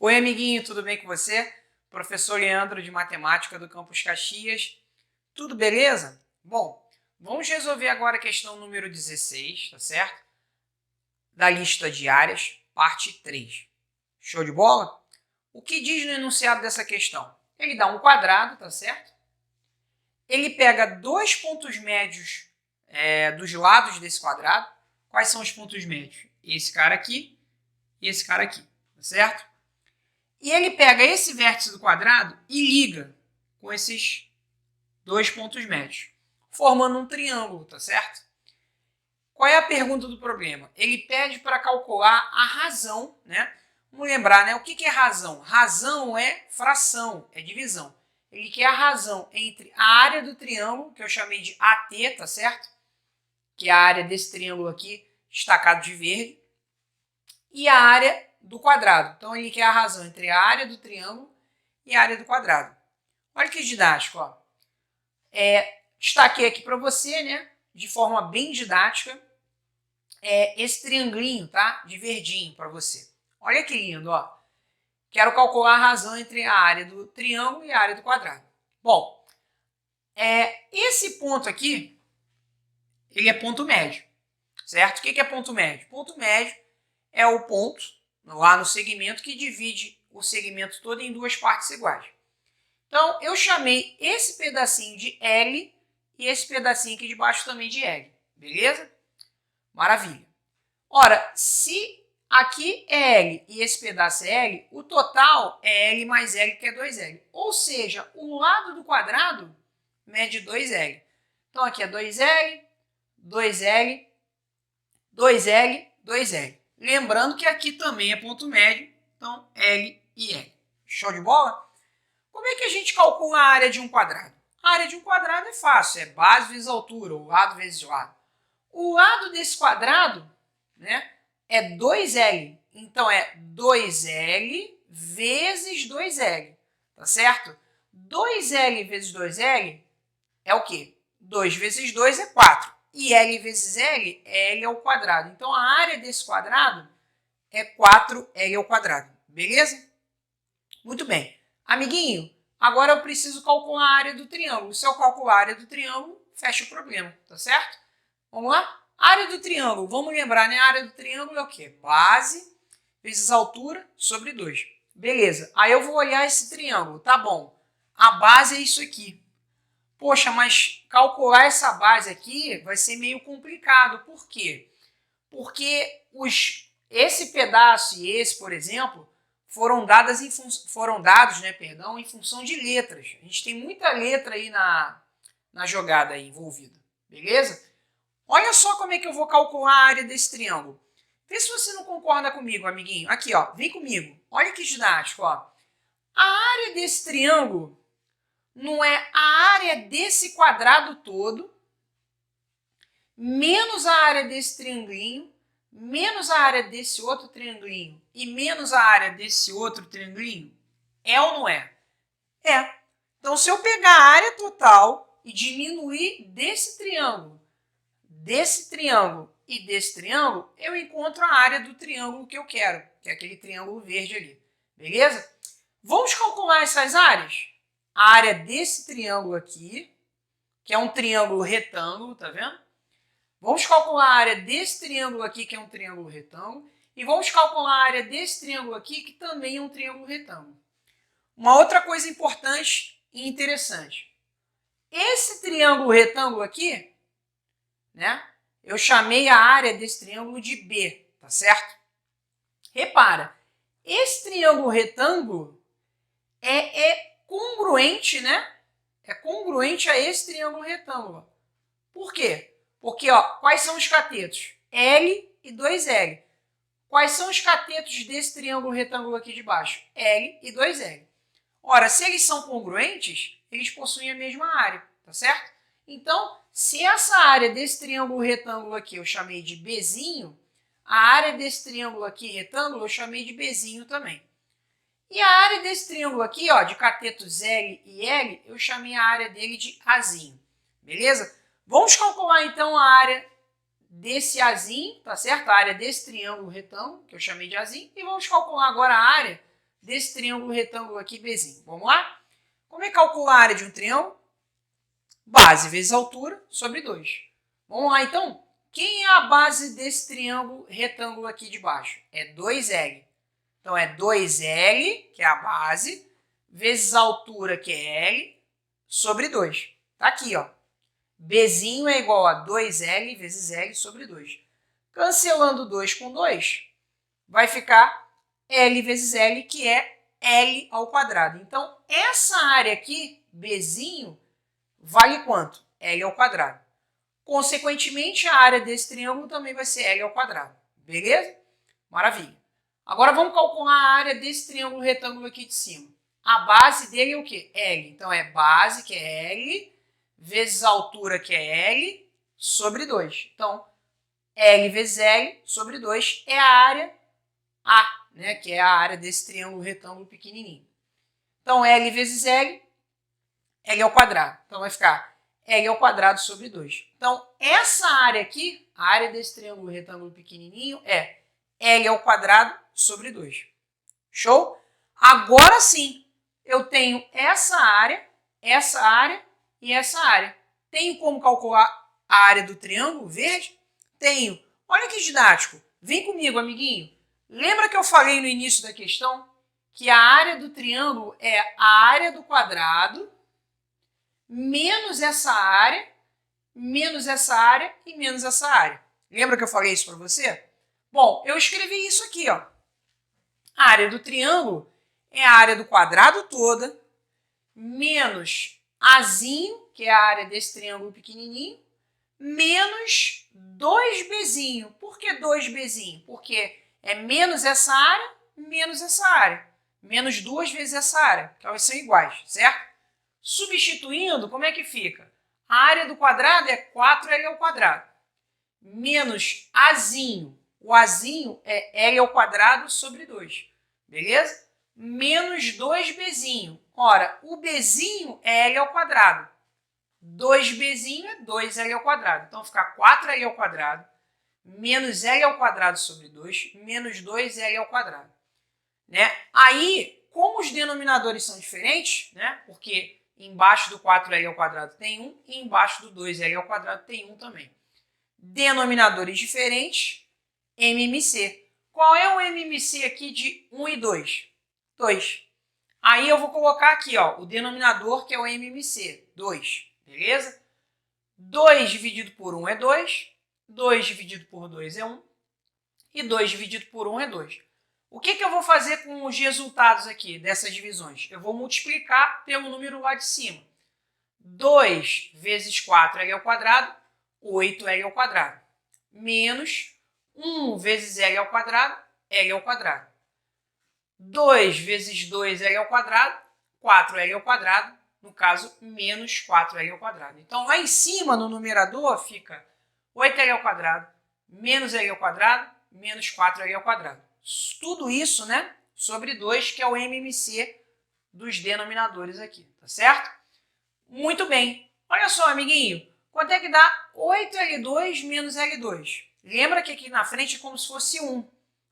Oi, amiguinho, tudo bem com você? Professor Leandro de Matemática do Campus Caxias. Tudo beleza? Bom, vamos resolver agora a questão número 16, tá certo? Da lista de áreas, parte 3. Show de bola? O que diz no enunciado dessa questão? Ele dá um quadrado, tá certo? Ele pega dois pontos médios dos lados desse quadrado. Quais são os pontos médios? Esse cara aqui e esse cara aqui, tá certo? E ele pega esse vértice do quadrado e liga com esses dois pontos médios, formando um triângulo, tá certo? Qual é a pergunta do problema? Ele pede para calcular a razão, né? Vamos lembrar, né? O que é razão? Razão é fração, é divisão. Ele quer a razão entre a área do triângulo, que eu chamei de AT, tá certo? Que é a área desse triângulo aqui, destacado de verde, e a área do quadrado. Então, ele quer a razão entre a área do triângulo e a área do quadrado. Olha que didático, ó. Destaquei aqui para você, né, de forma bem didática, esse triangulinho, tá? De verdinho para você. Olha que lindo, ó. Quero calcular a razão entre a área do triângulo e a área do quadrado. Bom, esse ponto aqui, ele é ponto médio, certo? O que é ponto médio? Ponto médio é o ponto lá no segmento que divide o segmento todo em duas partes iguais. Então, eu chamei esse pedacinho de L e esse pedacinho aqui de baixo também de L. Beleza? Maravilha. Ora, se aqui é L e esse pedaço é L, o total é L mais L, que é 2L. Ou seja, o lado do quadrado mede 2L. Então, aqui é 2L, 2L, 2L, 2L. Lembrando que aqui também é ponto médio, então L e L. Show de bola? Como é que a gente calcula a área de um quadrado? A área de um quadrado é fácil, é base vezes altura, ou lado vezes lado. O lado desse quadrado, né, é 2L. Então, é 2L vezes 2L, tá certo? 2L vezes 2L é o quê? 2 vezes 2 é 4. E L vezes L, L ao quadrado. Então, a área desse quadrado é 4L ao quadrado. Beleza? Muito bem. Amiguinho, agora eu preciso calcular a área do triângulo. Se eu calcular a área do triângulo, fecha o problema, tá certo? Vamos lá? Área do triângulo, vamos lembrar, né? A área do triângulo é o quê? Base vezes altura sobre 2. Beleza, aí eu vou olhar esse triângulo, tá bom. A base é isso aqui. Poxa, mas calcular essa base aqui vai ser meio complicado. Por quê? Porque esse pedaço e esse, por exemplo, foram dados, né, em função de letras. A gente tem muita letra aí na jogada aí envolvida, beleza? Olha só como é que eu vou calcular a área desse triângulo. Vê se você não concorda comigo, amiguinho. Aqui, ó, vem comigo. Olha que didático, ó. A área desse triângulo não é a área desse quadrado todo, menos a área desse triangulinho, menos a área desse outro triangulinho e menos a área desse outro triangulinho? É ou não é? É. Então, se eu pegar a área total e diminuir desse triângulo e desse triângulo, eu encontro a área do triângulo que eu quero, que é aquele triângulo verde ali. Beleza? Vamos calcular essas áreas? A área desse triângulo aqui, que é um triângulo retângulo, tá vendo? Vamos calcular a área desse triângulo aqui, que é um triângulo retângulo, e vamos calcular a área desse triângulo aqui, que também é um triângulo retângulo. Uma outra coisa importante e interessante. Esse triângulo retângulo aqui, né? Eu chamei a área desse triângulo de B, tá certo? Repara, esse triângulo retângulo é congruente, né? É congruente a esse triângulo retângulo. Por quê? Porque, ó, quais são os catetos? L e 2L. Quais são os catetos desse triângulo retângulo aqui de baixo? L e 2L. Ora, se eles são congruentes, eles possuem a mesma área, tá certo? Então, se essa área desse triângulo retângulo aqui eu chamei de Bzinho, a área desse triângulo aqui retângulo eu chamei de Bzinho também. E a área desse triângulo aqui, ó, de catetos L e L, eu chamei a área dele de Azinho. Beleza? Vamos calcular então a área desse Azinho, tá certo? A área desse triângulo retângulo, que eu chamei de Azinho, e vamos calcular agora a área desse triângulo retângulo aqui, Bzinho. Vamos lá? Como é que calcula a área de um triângulo? Base vezes altura sobre 2. Vamos lá, então. Quem é a base desse triângulo retângulo aqui de baixo? É 2L. Então, é 2L, que é a base, vezes a altura, que é L, sobre 2. Tá aqui, ó. Bzinho é igual a 2L vezes L sobre 2. Cancelando 2 com 2, vai ficar L vezes L, que é L ao quadrado. Então, essa área aqui, Bzinho, vale quanto? L ao quadrado. Consequentemente, a área desse triângulo também vai ser L ao quadrado. Beleza? Maravilha. Agora, vamos calcular a área desse triângulo retângulo aqui de cima. A base dele é o quê? L. Então, é base, que é L, vezes a altura, que é L, sobre 2. Então, L vezes L sobre 2 é a área A, né? Que é a área desse triângulo retângulo pequenininho. Então, L vezes L, L ao quadrado. Então, vai ficar L ao quadrado sobre 2. Então, essa área aqui, a área desse triângulo retângulo pequenininho, é L ao quadrado sobre 2. Show? Agora sim, eu tenho essa área e essa área. Tenho como calcular a área do triângulo verde? Tenho. Olha que didático. Vem comigo, amiguinho. Lembra que eu falei no início da questão que a área do triângulo é a área do quadrado menos essa área e menos essa área. Lembra que eu falei isso para você? Bom, eu escrevi isso aqui, ó. A área do triângulo é a área do quadrado toda, menos Azinho, que é a área desse triângulo pequenininho, menos 2Bzinho. Por que 2Bzinho? Porque é menos essa área, menos essa área. Menos 2 vezes essa área, que elas são iguais, certo? Substituindo, como é que fica? A área do quadrado é 4L ao quadrado, menos Azinho. O Azinho é L ao quadrado sobre 2, beleza? Menos 2Bzinho. Ora, o Bzinho é L ao quadrado. 2Bzinho é 2L ao quadrado. Então, fica 4L ao quadrado, menos L ao quadrado sobre 2, menos 2L ao quadrado. Né? Aí, como os denominadores são diferentes, né? Porque embaixo do 4L ao quadrado tem 1 e embaixo do 2L ao quadrado tem 1 também. Denominadores diferentes, MMC. Qual é o MMC aqui de 1 e 2? 2. Aí eu vou colocar aqui, ó, o denominador, que é o MMC, 2. Beleza? 2 dividido por 1 é 2. 2 dividido por 2 é 1. E 2 dividido por 1 é 2. O que eu vou fazer com os resultados aqui dessas divisões? Eu vou multiplicar pelo número lá de cima. 2 vezes 4L ao quadrado, 8L ao quadrado. Menos 1 vezes L ao quadrado, L ao quadrado. 2 vezes 2L ao quadrado, 4L ao quadrado. No caso, menos 4L ao quadrado. Então, lá em cima, no numerador, fica 8L ao quadrado, menos L ao quadrado, menos 4L ao quadrado. Tudo isso, né, sobre 2, que é o MMC dos denominadores aqui, tá certo? Muito bem. Olha só, amiguinho, quanto é que dá 8L2 menos L2? Lembra que aqui na frente é como se fosse 1,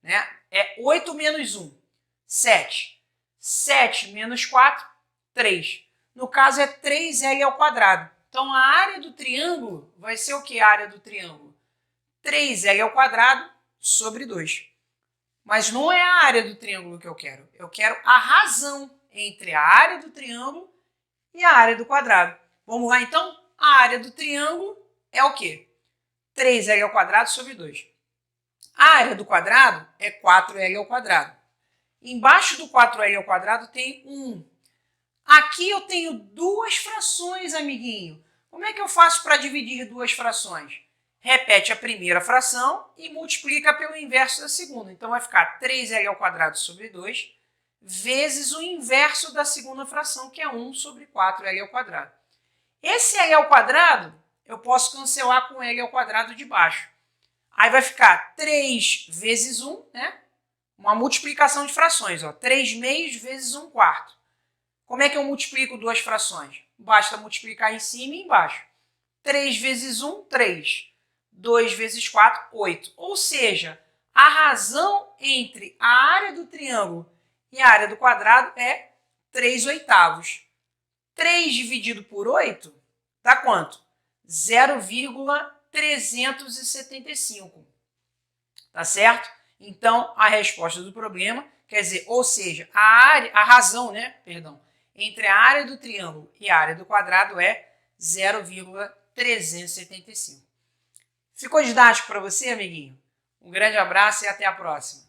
né? É 8 menos 1, 7. 7 menos 4, 3. No caso, é 3L ao quadrado. Então, a área do triângulo vai ser o que a área do triângulo? 3L ao quadrado sobre 2. Mas não é a área do triângulo que eu quero. Eu quero a razão entre a área do triângulo e a área do quadrado. Vamos lá, então? A área do triângulo é o quê? 3L ao quadrado sobre 2. A área do quadrado é 4L ao quadrado. Embaixo do 4L ao quadrado tem 1. Aqui eu tenho duas frações, amiguinho. Como é que eu faço para dividir duas frações? Repete a primeira fração e multiplica pelo inverso da segunda. Então, vai ficar 3L ao quadrado sobre 2 vezes o inverso da segunda fração, que é 1 sobre 4L ao quadrado. Esse L ao quadrado, eu posso cancelar com L ao quadrado de baixo. Aí vai ficar 3 vezes 1, né? Uma multiplicação de frações, ó. 3 meios vezes 1 quarto. Como é que eu multiplico duas frações? Basta multiplicar em cima e embaixo. 3 vezes 1, 3. 2 vezes 4, 8. Ou seja, a razão entre a área do triângulo e a área do quadrado é 3/8. 3 dividido por 8 dá quanto? 0,375. Tá certo? Então, a resposta do problema, quer dizer, ou seja, a razão, né, perdão, entre a área do triângulo e a área do quadrado é 0,375. Ficou didático para você, amiguinho? Um grande abraço e até a próxima.